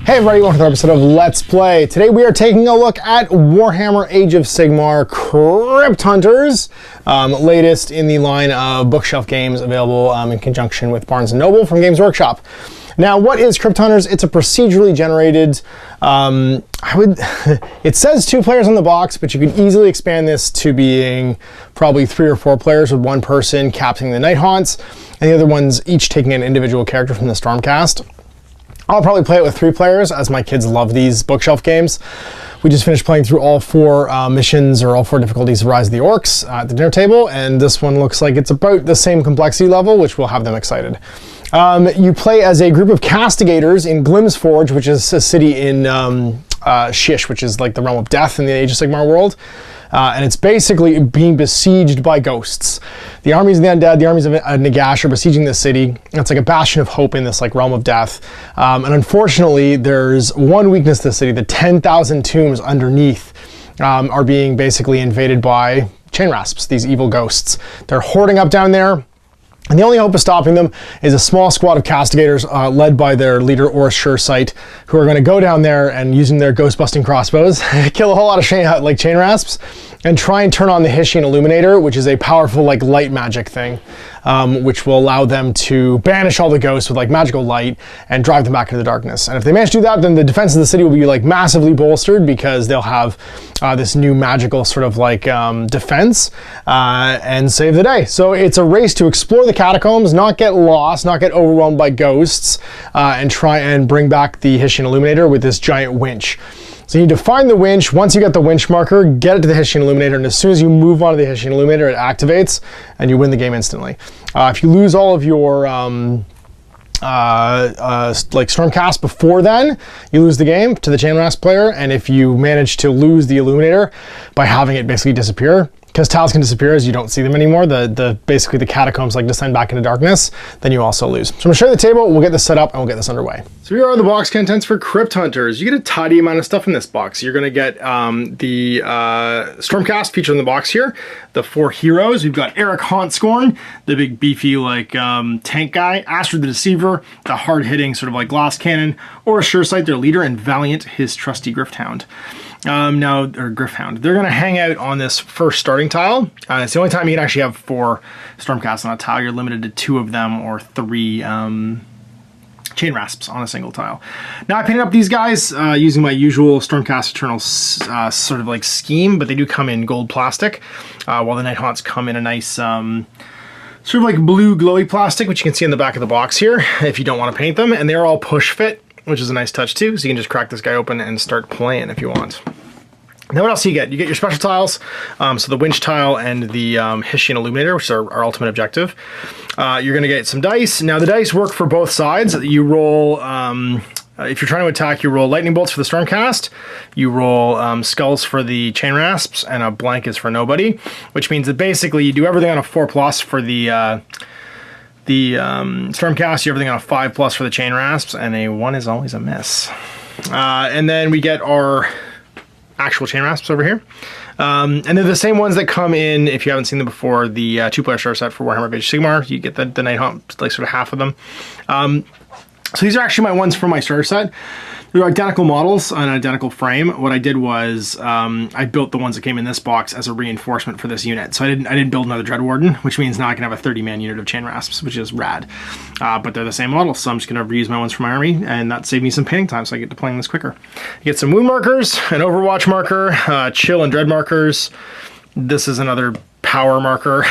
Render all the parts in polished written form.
Hey everybody, welcome to another episode of Let's Play. Today we are taking a look at Warhammer Age of Sigmar Crypt Hunters, latest in the line of bookshelf games available in conjunction with Barnes & Noble from Games Workshop. Now, what is Crypt Hunters? It's a procedurally generated, it says 2 players on the box, but you could easily expand this to being probably 3 or 4 players with one person captaining the Night Haunts, and the other ones each taking an individual character from the Stormcast. I'll probably play it with 3 players, as my kids love these bookshelf games. We just finished playing through all 4 missions, or all 4 difficulties of Rise of the Orcs at the dinner table, and this one looks like it's about the same complexity level, which will have them excited. You play as a group of castigators in Gloomsforge, which is a city in Shish, which is like the realm of death in the Age of Sigmar world. And it's basically being besieged by ghosts. The armies of the undead, the armies of Nagash are besieging this city. It's like a bastion of hope in this like realm of death. And unfortunately, there's one weakness to the city. The 10,000 tombs underneath are being basically invaded by chain rasps, these evil ghosts. They're hoarding up down there. And the only hope of stopping them is a small squad of castigators led by their leader, Or Suresight, who are going to go down there and, using their ghost-busting crossbows, kill a whole lot of chain rasps, and try and turn on the Hyshian Illuminator, which is a powerful like light magic thing, which will allow them to banish all the ghosts with like magical light and drive them back into the darkness. And if they manage to do that, then the defense of the city will be like massively bolstered, because they'll have this new magical sort of like defense and save the day. So it's a race to explore the catacombs, not get lost, not get overwhelmed by ghosts, and try and bring back the Hyshian Illuminator with this giant winch. So you need to find the winch. Once you get the winch marker, get it to the Hyshian Illuminator, and as soon as you move onto the Hyshian Illuminator, it activates, and you win the game instantly. If you lose all of your like Stormcast before then, you lose the game to the chain rasp player, and if you manage to lose the Illuminator by having it basically disappear, because tiles can disappear as you don't see them anymore, basically the catacombs like descend back into darkness, then you also lose. So I'm gonna show you the table, we'll get this set up, and we'll get this underway. So here are the box contents for Crypt Hunters. You get a tidy amount of stuff in this box. You're gonna get the Stormcast featured in the box here, the 4 heroes. We've got Eric Hauntscorn, the big beefy like tank guy, Astrid the Deceiver, the hard-hitting sort of like glass cannon, Or Suresight, their leader, and Valiant, his trusty Grifthound. Griffhound. They're going to hang out on this first starting tile. It's the only time you can actually have 4 Stormcasts on a tile. You're limited to 2 of them or 3 chain rasps on a single tile. Now I painted up these guys using my usual Stormcast Eternal sort of like scheme, but they do come in gold plastic, while the Night Haunts come in a nice sort of like blue glowy plastic, which you can see in the back of the box here if you don't want to paint them. And they're all push fit, which is a nice touch too, so you can just crack this guy open and start playing if you want. Now what else do you get? You get your special tiles, so the winch tile and the Hyshian Illuminator, which is our ultimate objective. You're going to get some dice. Now the dice work for both sides. You roll, if you're trying to attack, you roll lightning bolts for the Stormcast, you roll skulls for the chain rasps, and a blank is for nobody, which means that basically you do everything on a 4+ for the Stormcast, you everything on a 5+ for the chain rasps, and a 1 is always a miss. And then we get our actual chain rasps over here. And they're the same ones that come in, if you haven't seen them before, the 2-player starter set for Warhammer Age of Sigmar. You get the Night Haunt, like sort of half of them. So these are actually my ones from my starter set. They're identical models on an identical frame. What I did was I built the ones that came in this box as a reinforcement for this unit. So I didn't build another Dreadwarden, which means now I can have a 30-man unit of chain rasps, which is rad. But they're the same model, so I'm just going to reuse my ones from my army, and that saved me some painting time, so I get to playing this quicker. You get some wound markers, an Overwatch marker, chill and dread markers. This is another power marker.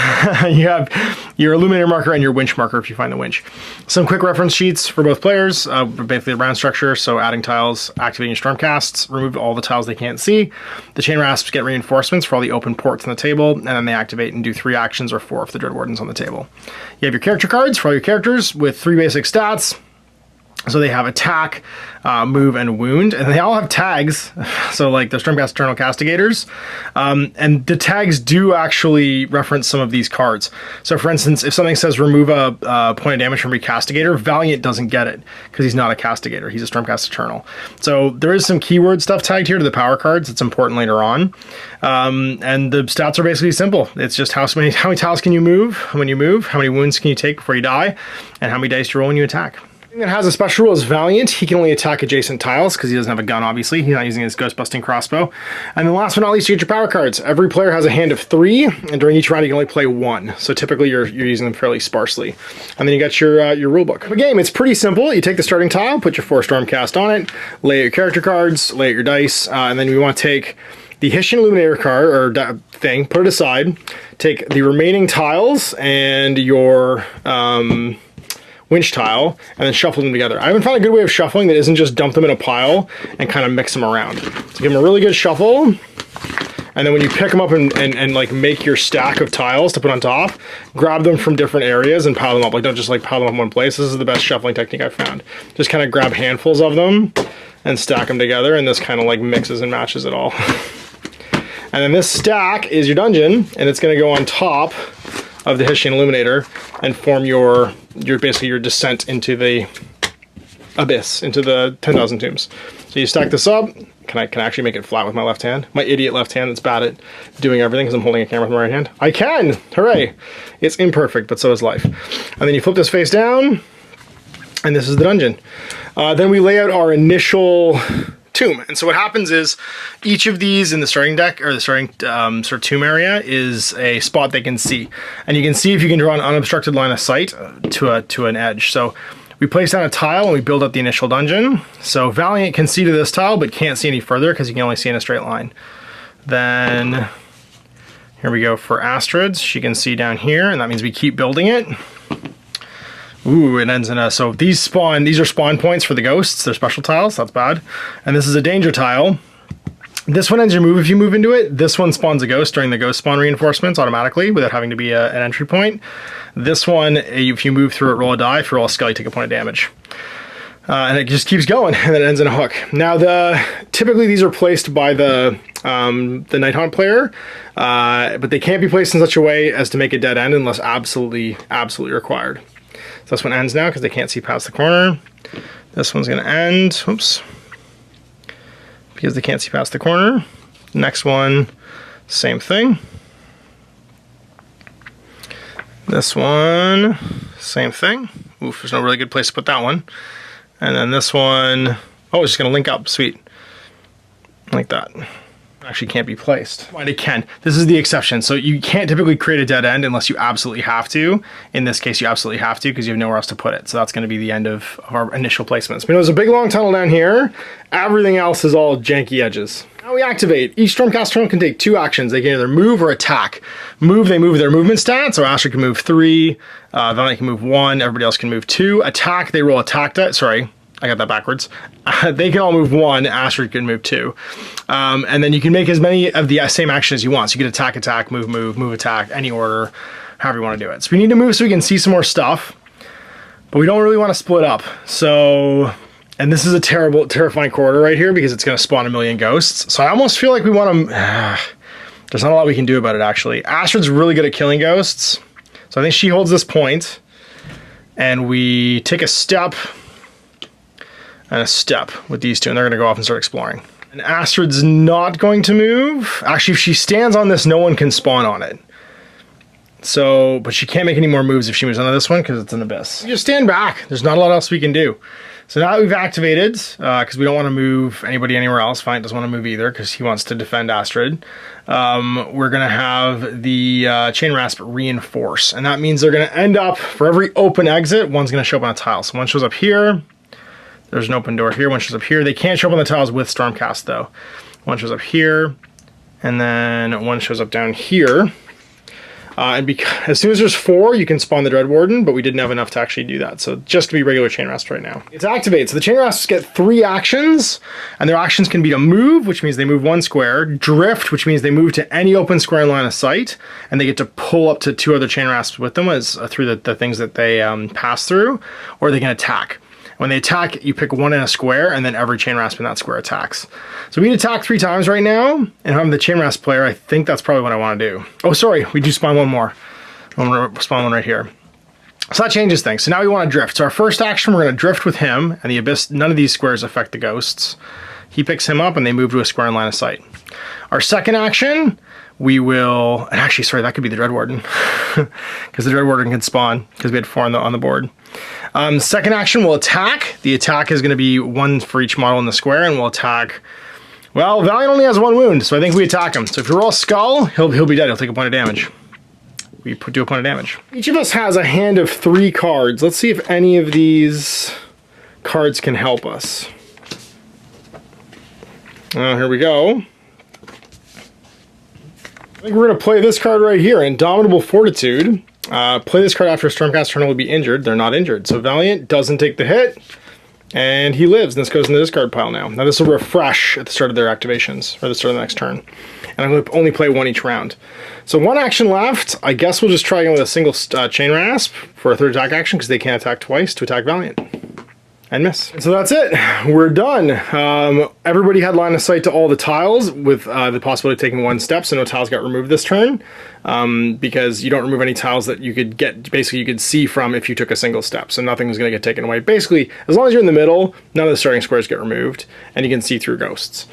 You have your Illuminator marker and your winch marker if you find the winch. Some quick reference sheets for both players, basically the round structure, so adding tiles, activating your Stormcasts, remove all the tiles they can't see. The chain rasps get reinforcements for all the open ports on the table, and then they activate and do 3 actions or 4 if the Dreadwardens on the table. You have your character cards for all your characters with 3 basic stats. So they have attack, move, and wound, and they all have tags. So like the Stormcast Eternal Castigators, and the tags do actually reference some of these cards. So for instance, if something says remove a point of damage from a Castigator, Valiant doesn't get it because he's not a Castigator. He's a Stormcast Eternal. So there is some keyword stuff tagged here to the power cards. It's important later on. And the stats are basically simple. It's just how many tiles can you move when you move, how many wounds can you take before you die, and how many dice you roll when you attack. That has a special rule is Valiant. He can only attack adjacent tiles because he doesn't have a gun, obviously. He's not using his ghost busting crossbow. And then last but not least, you get your power cards. Every player has a hand of 3, and during each round you can only play 1. So typically you're using them fairly sparsely. And then you got your rule book. The game, it's pretty simple. You take the starting tile, put your 4 Stormcast on it, lay out your character cards, lay out your dice, and then we want to take the Hyshian Illuminator card, or thing, put it aside, take the remaining tiles and your winch tile, and then shuffle them together. I haven't found a good way of shuffling that isn't just dump them in a pile and kind of mix them around. So give them a really good shuffle, and then when you pick them up and like make your stack of tiles to put on top, grab them from different areas and pile them up. Like, don't just like pile them up in one place. This is the best shuffling technique I've found. Just kind of grab handfuls of them and stack them together, and this kind of like mixes and matches it all. And then this stack is your dungeon, and it's going to go on top of the Hyshian Illuminator and form your basically your descent into the abyss, into the 10,000 tombs. So you stack this up. Can I actually make it flat with my left hand? My idiot left hand that's bad at doing everything because I'm holding a camera with my right hand. I can! Hooray! It's imperfect, but so is life. And then you flip this face down, and this is the dungeon. Then we lay out our initial tomb. And so what happens is each of these in the starting deck, or the starting sort of tomb area, is a spot they can see. And you can see if you can draw an unobstructed line of sight to an edge. So we place down a tile and we build up the initial dungeon. So Valiant can see to this tile, but can't see any further because you can only see in a straight line. Then here we go for Astrid's. She can see down here, and that means we keep building it. Ooh, it ends in a, so these are spawn points for the ghosts. They're special tiles, that's bad. And this is a danger tile. This one ends your move if you move into it. This one spawns a ghost during the ghost spawn reinforcements automatically without having to be an entry point. This one, if you move through it, roll a die. If you roll a skull, you take a point of damage. And it just keeps going, and then it ends in a hook. Now, typically these are placed by the Night Haunt player, but they can't be placed in such a way as to make a dead end unless absolutely required. So this one ends now because they can't see past the corner. This one's going to end, oops, because they can't see past the corner. Next one, same thing. This one, same thing. Oof, there's no really good place to put that one. And then this one, oh, it's just going to link up, sweet. Like that. Actually can't be placed. But it can. This is the exception. So you can't typically create a dead end unless you absolutely have to. In this case, you absolutely have to because you have nowhere else to put it. So that's going to be the end of our initial placements. But there's a big long tunnel down here. Everything else is all janky edges. Now we activate. Each Stormcast turn can take 2 actions. They can either move or attack. Move, they move their movement stat. So Astrid can move 3. Valiant can move 1. Everybody else can move 2. Attack, they roll attack die. Sorry, I got that backwards. They can all move 1, Astrid can move 2. And then you can make as many of the same actions as you want. So you can attack, attack, move, move, move, attack, any order, however you want to do it. So we need to move so we can see some more stuff, but we don't really want to split up. So, and this is a terrifying corridor right here because it's going to spawn a million ghosts. So I almost feel like we want to, there's not a lot we can do about it actually. Astrid's really good at killing ghosts. So I think she holds this point, and we take a step and a step with these two, and they're going to go off and start exploring. And Astrid's not going to move. Actually, if she stands on this, no one can spawn on it. So, but she can't make any more moves if she moves onto this one because it's an abyss. You just stand back. There's not a lot else we can do. So now that we've activated, because we don't want to move anybody anywhere else. Valiant doesn't want to move either because he wants to defend Astrid. We're going to have the Chain Rasp reinforce. And that means they're going to end up, for every open exit, one's going to show up on a tile. So one shows up here. There's an open door here, one shows up here. They can't show up on the tiles with Stormcast though. One shows up here, and then one shows up down here. And as soon as there's 4, you can spawn the Dread Warden, but we didn't have enough to actually do that. So just to be regular Chain Rasps right now. It's activated. So the Chain Rasps get 3 actions, and their actions can be to move, which means they move 1 square, drift, which means they move to any open square in line of sight, and they get to pull up to 2 other Chain Rasps with them as through the things that they pass through, or they can attack. When they attack, you pick 1 in a square, and then every Chain Rasp in that square attacks. So we attack 3 times right now, and if I'm the Chain Rasp player, I think that's probably what I want to do. Oh, sorry, we do spawn 1 more. I'm going to spawn 1 right here. So that changes things. So now we want to drift. So our first action, we're going to drift with him, and the Abyss, none of these squares affect the ghosts. He picks him up, and they move to a square in line of sight. Our second action, we will, and actually, sorry, that could be the Dread Warden, because the Dread Warden can spawn, because we had 4 on the board. Second action, we'll attack. The attack is going to be 1 for each model in the square, and we'll attack. Well, Valiant only has 1 wound, so I think we attack him. So if you roll Skull, he'll be dead. He'll take a point of damage. We do a point of damage. Each of us has a hand of 3 cards. Let's see if any of these cards can help us. Here we go. I think we're going to play this card right here, Indomitable Fortitude. Play this card after a Stormcast turn will be injured. They're not injured. So Valiant doesn't take the hit, and he lives. And this goes in the discard pile now. Now this will refresh at the start of their activations, or the start of the next turn. And I'm going to only play 1 each round. So 1 action left. I guess we'll just try again with a single Chain Rasp for a 3rd attack action, because they can't attack twice to attack Valiant. And miss. And so that's it. We're done. Everybody had line of sight to all the tiles with the possibility of taking 1 step, so no tiles got removed this turn, because you don't remove any tiles that you could get, basically you could see from if you took a single step, so nothing was going to get taken away. Basically, as long as you're in the middle, none of the starting squares get removed, and you can see through ghosts.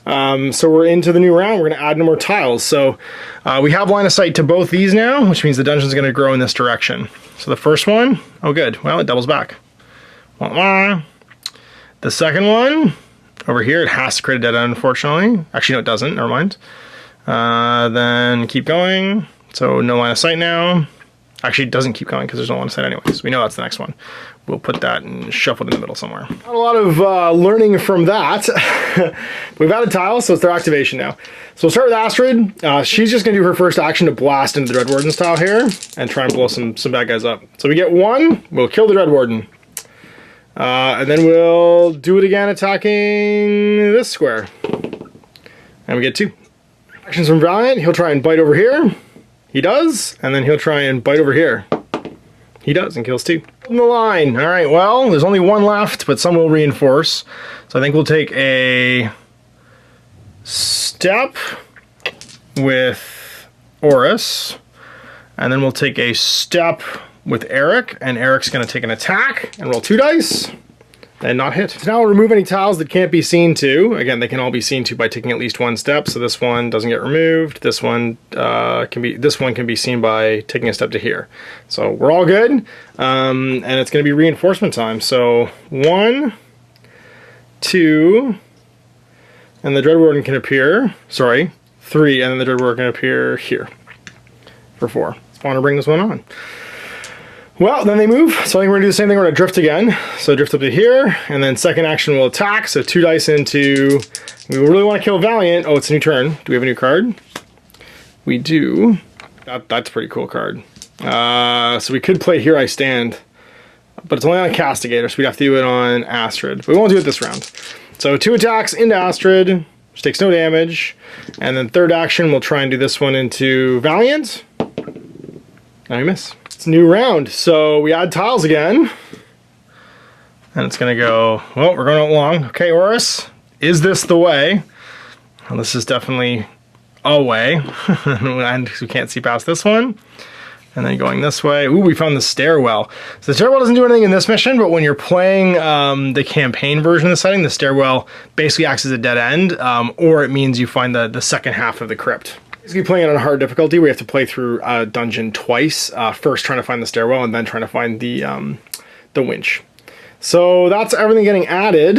So we're into the new round. We're going to add no more tiles. So we have line of sight to both these now, which means the dungeon's going to grow in this direction. So the first one, oh good, well it doubles back. The second one, over here, it has to create a dead end, unfortunately. Actually, no, it doesn't. Never mind. Then keep going. So no line of sight now. Actually, it doesn't keep going because there's no line of sight anyway. So we know that's the next one. We'll put that and shuffle it in the middle somewhere. Not a lot of learning from that. We've added tiles, so it's their activation now. So we'll start with Astrid. She's just going to do her first action to blast into the Dread Warden's tile here and try and blow some bad guys up. So we get 1. We'll kill the Dread Warden. And then we'll do it again attacking this square. And we get 2. Actions from Valiant, he'll try and bite over here. He does. And then he'll try and bite over here. He does and kills 2. In the line. Alright, well, there's only 1 left, but some will reinforce. So I think we'll take a step with Oris. And then we'll take a step with Eric, and Eric's going to take an attack and roll 2 dice and not hit. So now we'll remove any tiles that can't be seen to. Again, they can all be seen to by taking at least 1 step. So this one doesn't get removed. This one can be seen by taking a step to here. So we're all good, and it's going to be reinforcement time. So 1, 2, and the Dread Warden can appear. Sorry, 3, and then the Dread Warden can appear here for 4. I want to bring this one on. Well, then they move, so I think we're going to do the same thing. We're going to drift again. So drift up to here, and then second action will attack. So 2 dice into... We really want to kill Valiant. Oh, it's a new turn. Do we have a new card? We do. That's a pretty cool card. So we could play Here I Stand, but it's only on Castigator, so we'd have to do it on Astrid. But we won't do it this round. So 2 attacks into Astrid, which takes no damage. And then third action, we'll try and do this one into Valiant. Now we miss. It's a new round, so we add tiles again. And it's going to go, well, we're going along. Okay, Oris, is this the way? Well, this is definitely a way. And we can't see past this one. And then going this way. Ooh, we found the stairwell. So the stairwell doesn't do anything in this mission, but when you're playing the campaign version of the setting, the stairwell basically acts as a dead end, or it means you find the second half of the crypt. Basically playing it on hard difficulty, we have to play through a dungeon twice. First trying to find the stairwell, and then trying to find the winch. So that's everything getting added.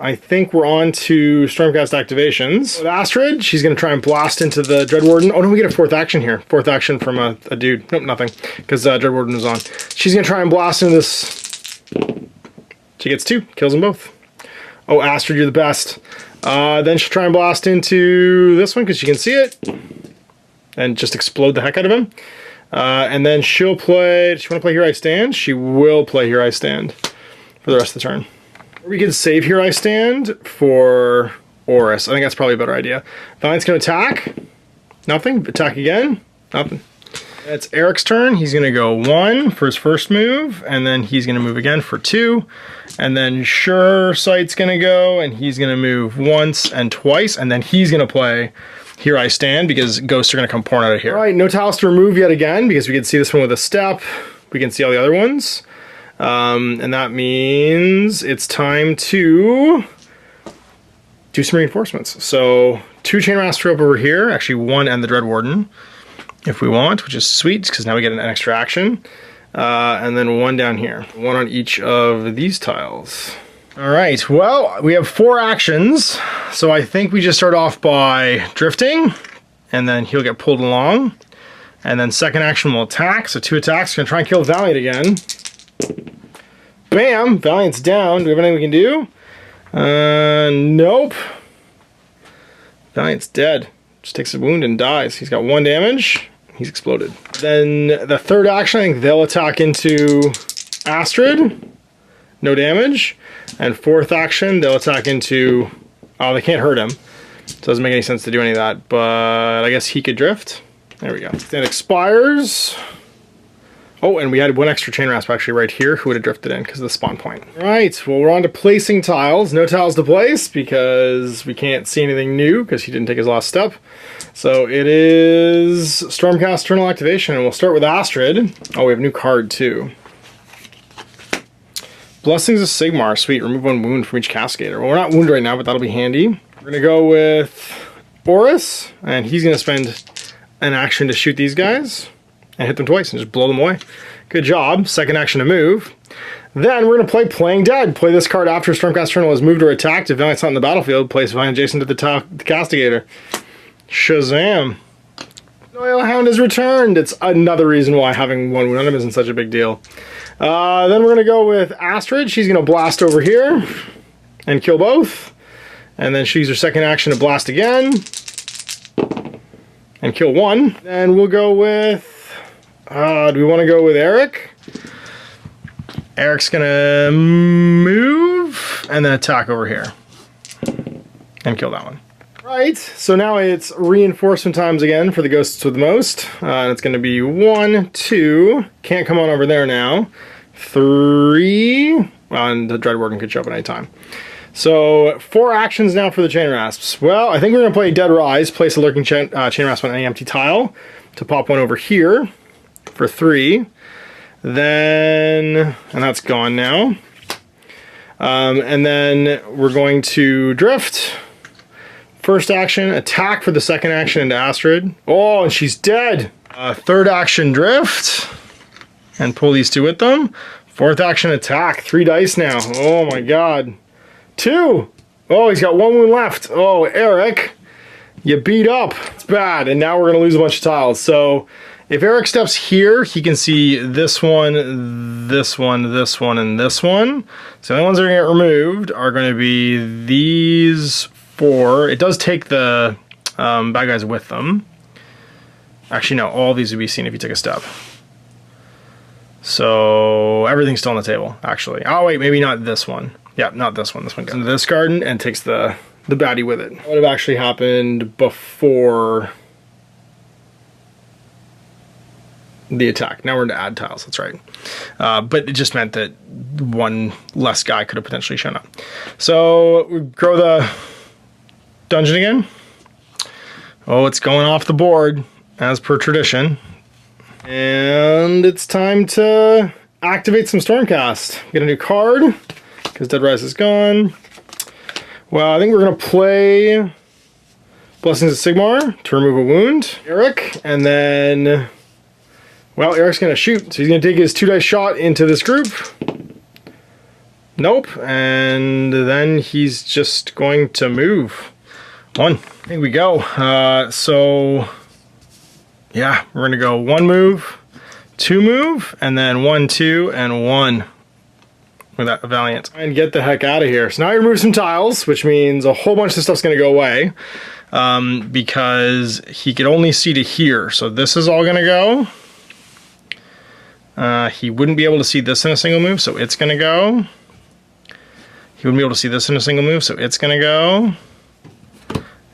I think we're on to Stormcast activations. With Astrid, she's going to try and blast into the Dread Warden. Oh no, we get a fourth action here. Fourth action from a dude. Nope, nothing, because Dread Warden was on. She's going to try and blast into this. She gets 2, kills them both. Oh, Astrid, you're the best. Then she'll try and blast into this one, because she can see it. And just explode the heck out of him. And then she'll play... Does she want to play Here I Stand? She will play Here I Stand for the rest of the turn. We could save Here I Stand for Oris. I think that's probably a better idea. Valiant's going to attack. Nothing. Attack again. Nothing. It's Eric's turn. He's going to go 1 for his first move, and then he's going to move again for 2. And then Sure Sight's going to go, and he's going to move once and twice, and then he's going to play Here I Stand, because ghosts are going to come pouring out of here. All right, no tiles to remove yet again, because we can see this one with a step. We can see all the other ones. And that means it's time to do some reinforcements. So 2 chain rasps up over here, actually 1 and the Dread Warden, if we want, which is sweet, because now we get an extra action. And then 1 down here. 1 on each of these tiles. All right, well, we have 4 actions, so I think we just start off by drifting, and then he'll get pulled along, and then second action will attack, so 2 attacks. Gonna try and kill Valiant again. Bam, Valiant's down. Do we have anything we can do? Nope. Valiant's dead. Just takes a wound and dies. He's got 1 damage. He's exploded. Then the third action, I think they'll attack into Astrid. No damage. And fourth action, they'll attack into... Oh, they can't hurt him. So it doesn't make any sense to do any of that. But I guess he could drift. There we go. Then expires. Oh, and we had 1 extra chain rasp actually right here who would have drifted in because of the spawn point. Right, well, we're on to placing tiles. No tiles to place because we can't see anything new because he didn't take his last step. So it is Stormcast Eternal Activation, and we'll start with Astrid. Oh, we have a new card too. Blessings of Sigmar, sweet. Remove 1 wound from each Cascadator. Well, we're not wounded right now, but that'll be handy. We're gonna go with Oris, and he's gonna spend an action to shoot these guys and hit them twice and just blow them away. Good job. Second action to move. Then we're gonna play Playing Dead. Play this card after Stormcast Eternal is moved or attacked. If Valiant's not in the battlefield, place Valiant adjacent to the Castigator. Shazam. Oil Hound has returned. It's another reason why having 1 wound on him isn't such a big deal. Then we're gonna go with Astrid. She's gonna blast over here and kill both. And then she's her second action to blast again and kill 1. Then we'll go with, do we want to go with Eric? Eric's gonna move and then attack over here and kill that one. Right, so now it's reinforcement times again for the ghosts with the most. And it's gonna be 1, 2, can't come on over there now. 3, well, and the Dread Warden could show up at any time. So 4 actions now for the chain rasps. Well, I think we're gonna play Dead Rise, place a lurking chain rasp on any empty tile to pop 1 over here for 3. Then, and that's gone now. And then we're going to drift. First action, attack for the second action into Astrid. Oh, and she's dead. Third action, drift. And pull these 2 with them. Fourth action, attack. 3 dice now. Oh my god. 2. Oh, he's got 1 wound left. Oh, Eric, you beat up. It's bad. And now we're going to lose a bunch of tiles. So if Eric steps here, he can see this one, this one, this one, and this one. So the only ones that are going to get removed are going to be these 4. It does take the bad guys with them. Actually, no, all these would be seen if you took a step. So everything's still on the table, actually. Oh, wait, maybe not this one. Yeah, not this one. This one goes into this garden and takes the baddie with it. What would have actually happened before the attack? Now we're into add tiles, that's right. But it just meant that 1 less guy could have potentially shown up. So we grow the dungeon again. Oh, it's going off the board as per tradition. And it's time to activate some Stormcast. Get a new card because Dead Rise is gone. Well, I think we're gonna play Blessings of Sigmar to remove a wound. Eric, and then, well, Eric's gonna shoot. So he's gonna take his 2 dice shot into this group. Nope, and then he's just going to move. 1. I think we go. So yeah, we're gonna go 1 move, 2 move, and then 1, 2, and 1 with that Valiant. And get the heck out of here. So now I remove some tiles, which means a whole bunch of stuff's gonna go away because he could only see to here. So this is all gonna go. He wouldn't be able to see this in a single move, so it's gonna go. He wouldn't be able to see this in a single move, so it's gonna go.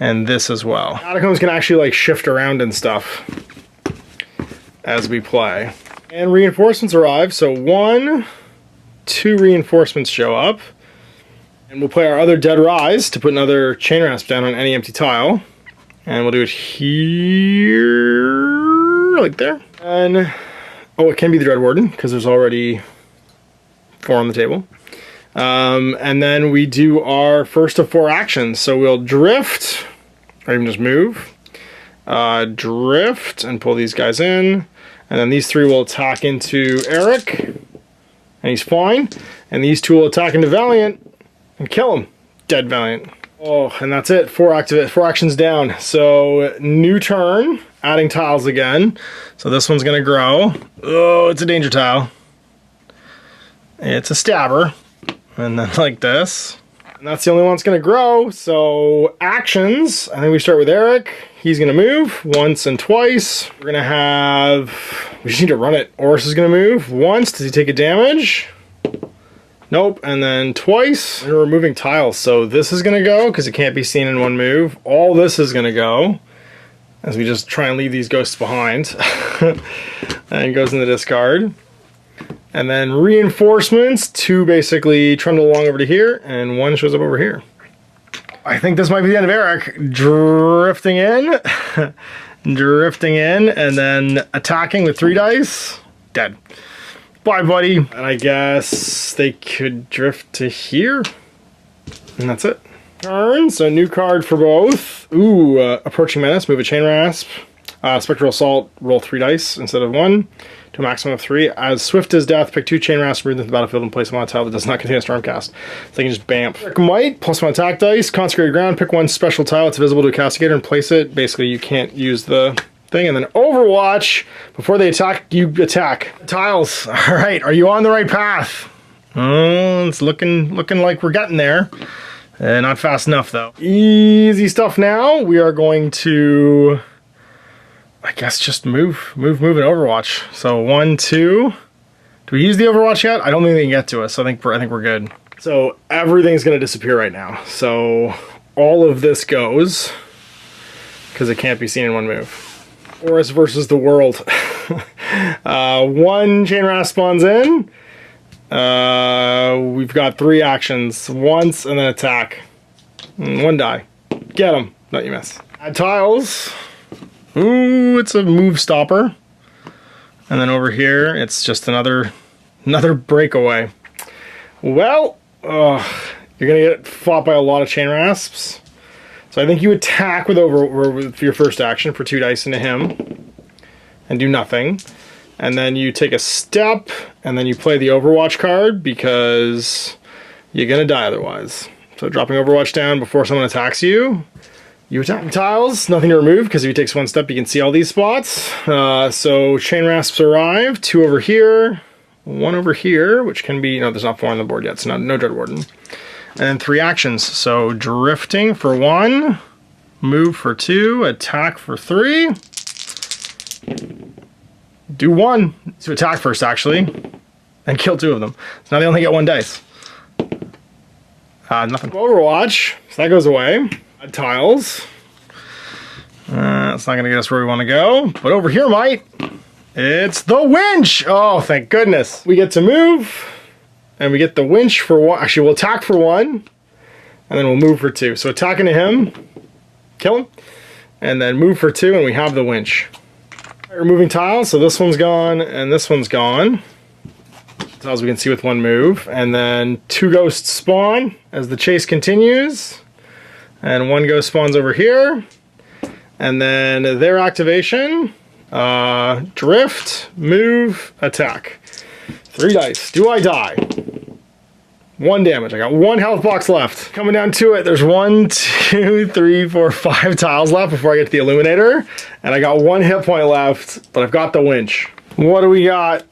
And this as well. Catacombs can actually like shift around and stuff as we play. And reinforcements arrive, so 1, 2 reinforcements show up. And we'll play our other Dead Rise to put another chain rasp down on any empty tile. And we'll do it here, like there. And, oh, it can be the Dread Warden, because there's already 4 on the table. And then we do our first of 4 actions. So we'll drift or even just move. Drift and pull these guys in. And then these 3 will attack into Eric. And he's fine. And these 2 will attack into Valiant and kill him. Dead Valiant. Oh, and that's it. 4 actions down. So, new turn. Adding tiles again. So this one's going to grow. Oh, it's a danger tile. It's a stabber. And then like this. And that's the only one that's going to grow. So, actions. I think we start with Eric. He's going to move once and twice. We're going to have... We just need to run it. Oris is going to move once. Does he take a damage? Nope. And then twice. We're removing tiles. So this is going to go because it can't be seen in one move. All this is going to go as we just try and leave these ghosts behind. And goes in the discard. And then reinforcements. 2 basically trundle along over to here. And 1 shows up over here. I think this might be the end of Eric. Drifting in. Drifting in. And then attacking with 3 dice. Dead. Bye, buddy. And I guess they could drift to here. And that's it. Turn. So new card for both. Ooh, Approaching Menace. Move a Chain Rasp. Spectral Assault. Roll 3 dice instead of 1. To a maximum of 3. As swift as death, pick 2 Chain Rasps, move them to the battlefield, and place them on a tile that does not contain a Stormcast. So they can just bamf. Might, +1 attack dice, Consecrated Ground, pick 1 special tile that's visible to a castigator and place it. Basically, you can't use the thing. And then Overwatch, before they attack, you attack. Tiles. All right, are you on the right path? Oh, it's looking like we're getting there. Not fast enough, though. Easy stuff now. We are going to... I guess just move in Overwatch. So 1, 2. Do we use the Overwatch yet? I don't think they can get to us. I think we're good. So everything's gonna disappear right now. So all of this goes because it can't be seen in one move. Oris versus the world. 1 Chain Rasp spawns in. We've got 3 actions. Once and then attack. 1 die. Get him. Not you miss. Add tiles. Ooh, it's a move stopper. And then over here, it's just another breakaway. Well, you're gonna get fought by a lot of Chain Rasps. So I think you attack with your first action for 2 dice into him. And do nothing. And then you take a step, and then you play the Overwatch card because you're gonna die otherwise. So dropping Overwatch down before someone attacks you. You attack tiles, nothing to remove, because if he takes 1 step, you can see all these spots. So Chain Rasps arrive, 2 over here, 1 over here, which can be, no, there's not 4 on the board yet, so no Dread Warden. And then 3 actions, so drifting for 1, move for 2, attack for 3. Do 1 to attack first, actually, and kill 2 of them. So now they only get 1 dice. Nothing. Overwatch, so that goes away. Tiles. It's not going to get us where we want to go. But over here, mate, it's the winch. Oh, thank goodness. We get to move, and we get the winch for 1. Actually, we'll attack for 1, and then we'll move for 2. So attacking to him, kill him, and then move for 2, and we have the winch. Removing tiles, so this one's gone, and this one's gone. Tiles we can see with 1 move. And then 2 ghosts spawn as the chase continues. And 1 ghost spawns over here. And then their activation, drift, move, attack. 3 dice. Do I die? 1 damage. I got 1 health box left. Coming down to it, there's 1, 2, 3, 4, 5 tiles left before I get to the Illuminator. And I got 1 hit point left, but I've got the winch. What do we got?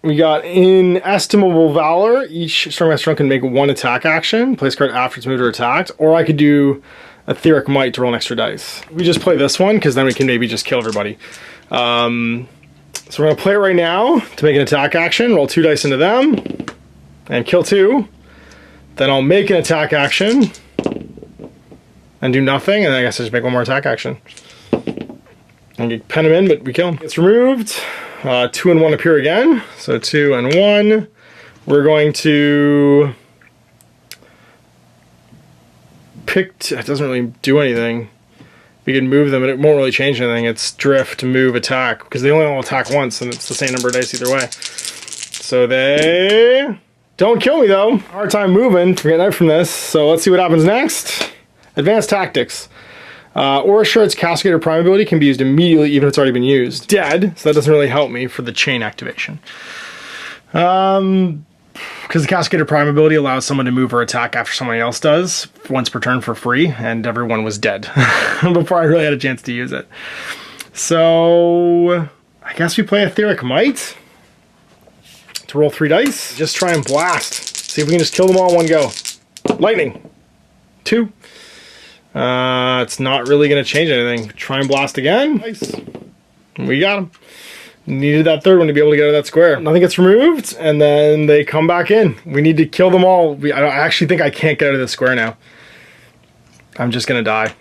We got Inestimable Valor. Each Stormcast drone can make 1 attack action. Place card after it's moved or attacked. Or I could do Etheric Might to roll an extra dice. We just play this one, because then we can maybe just kill everybody. So we're going to play it right now to make an attack action. Roll 2 dice into them. And kill 2. Then I'll make an attack action. And do nothing. And then I guess I just make 1 more attack action. And you pen him in, but we kill him. It's removed. 2 and 1 appear again. So 2 and 1. We're going to pick. It doesn't really do anything. We can move them, and it won't really change anything. It's drift, move, attack, because they only all attack once, and it's the same number of dice either way. So they don't kill me though. Hard time moving. We're getting out from this. So let's see what happens next. Advanced tactics. Or Shard's Cascade or Prime ability can be used immediately, even if it's already been used. Dead, so that doesn't really help me for the chain activation. Because the Cascade Prime ability allows someone to move or attack after somebody else does, once per turn for free, and everyone was dead before I really had a chance to use it. So, I guess we play Etheric Might to roll 3 dice. Just try and blast. See if we can just kill them all in one go. Lightning. 2. It's not really going to change anything. Try and blast again. Nice. We got him. Needed that third one to be able to get out of that square. Nothing gets removed, and then they come back in. We need to kill them all. I actually think I can't get out of this square now. I'm just gonna die.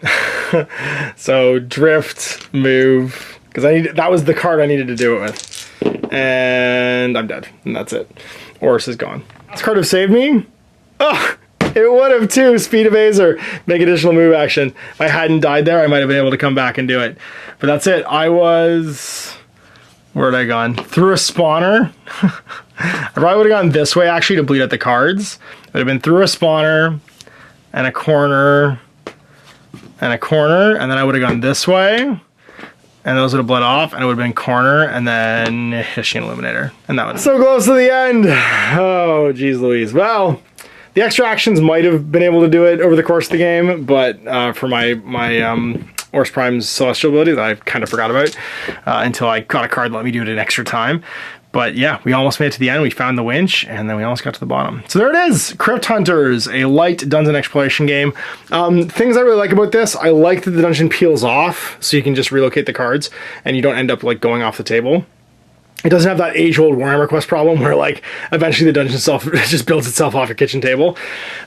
So drift, move, because that was the card I needed to do it with. And I'm dead, and that's it. Oris is gone. This card have saved me. Oh, it would have too. Speed of Azer, make additional move action. If I hadn't died there, I might have been able to come back and do it. But that's it. I was... Where had I gone? Through a spawner. I probably would have gone this way, actually, to bleed out the cards. It would have been through a spawner, and a corner, and a corner, and then I would have gone this way, and those would have bled off, and it would have been corner, and then Hyshian Illuminator. And that was so close to the end. Oh, geez Louise. Well, the extra actions might have been able to do it over the course of the game, but for my Oris Prime's Celestial ability that I kind of forgot about until I got a card that let me do it in extra time. But yeah, we almost made it to the end. We found the winch, and then we almost got to the bottom. So there it is, Crypt Hunters, a light dungeon exploration game. Things I really like about this, I like that the dungeon peels off, so you can just relocate the cards, and you don't end up like going off the table. It doesn't have that age-old Warhammer Quest problem where, like, eventually the dungeon itself just builds itself off a kitchen table.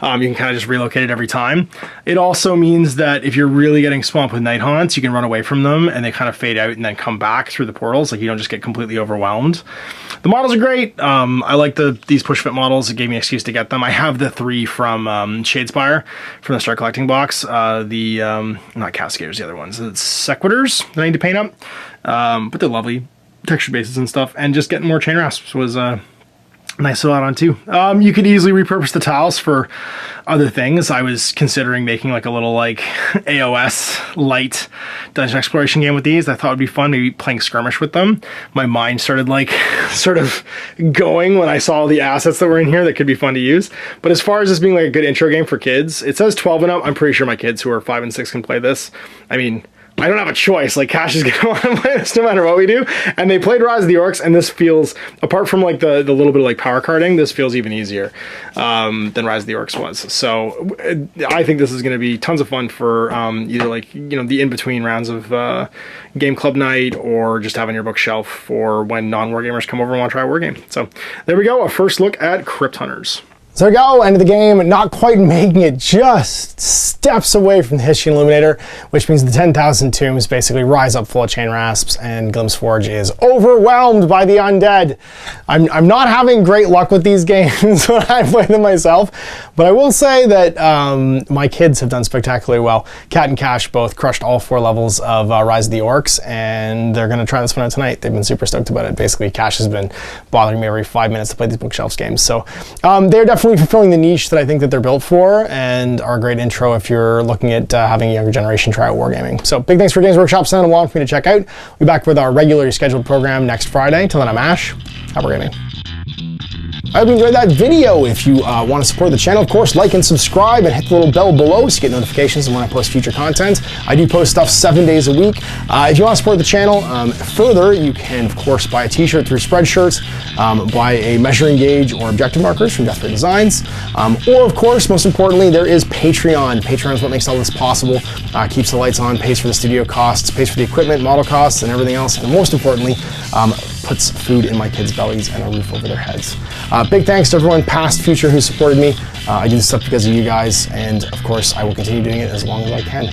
You can kind of just relocate it every time. It also means that if you're really getting swamped with night haunts, you can run away from them and they kind of fade out and then come back through the portals. Like, you don't just get completely overwhelmed. The models are great. I like these push-fit models. It gave me an excuse to get them. I have the 3 from Shadespire from the Start Collecting box. Not Cascaders, the other ones. It's Sequitors that I need to paint up. But they're lovely. Texture bases and stuff, and just getting more chain rasps was a nice to add on too. You could easily repurpose the tiles for other things. I was considering making like a little like AOS light dungeon exploration game with these. I thought it'd be fun, maybe playing skirmish with them. My mind started like sort of going when I saw the assets that were in here that could be fun to use. But as far as this being like a good intro game for kids, it says 12 and up. I'm pretty sure my kids who are 5 and 6 can play this. I mean, I don't have a choice. Like, Cash is going to want to play this no matter what we do. And they played Rise of the Orcs, and this feels, apart from like the little bit of like power carding, this feels even easier than Rise of the Orcs was. So I think this is going to be tons of fun for either like, you know, the in-between rounds of game club night, or just having your bookshelf for when non-wargamers come over and want to try a war game. So there we go, a first look at Crypt Hunters. So there we go, end of the game, not quite making it, just steps away from the Hyshian Illuminator, which means the 10,000 tombs basically rise up full of chain rasps, and Gloomsforge is overwhelmed by the undead. I'm not having great luck with these games when I play them myself, but I will say that my kids have done spectacularly well. Cat and Cash both crushed all 4 levels of Rise of the Orcs, and they're going to try this one out tonight. They've been super stoked about it. Basically, Cash has been bothering me every 5 minutes to play these bookshelves games. So they're definitely fulfilling the niche that I think that they're built for, and are a great intro if you're looking at having a younger generation try out wargaming. So big thanks for Games Workshop sending along for me to check out. We'll be back with our regularly scheduled program next Friday. Till then, I'm Ash. Happy wargaming. I hope you enjoyed that video. If you want to support the channel, of course, like and subscribe, and hit the little bell below so you get notifications when I post future content. I do post stuff 7 days a week. If you want to support the channel further, you can, of course, buy a t-shirt through Spreadshirts, buy a measuring gauge or objective markers from Death Ray Designs, or, of course, most importantly, there is Patreon. Patreon is what makes all this possible, keeps the lights on, pays for the studio costs, pays for the equipment, model costs, and everything else, and most importantly, puts food in my kids' bellies and a roof over their heads. Big thanks to everyone, past, future, who supported me. I do this stuff because of you guys, and of course, I will continue doing it as long as I can.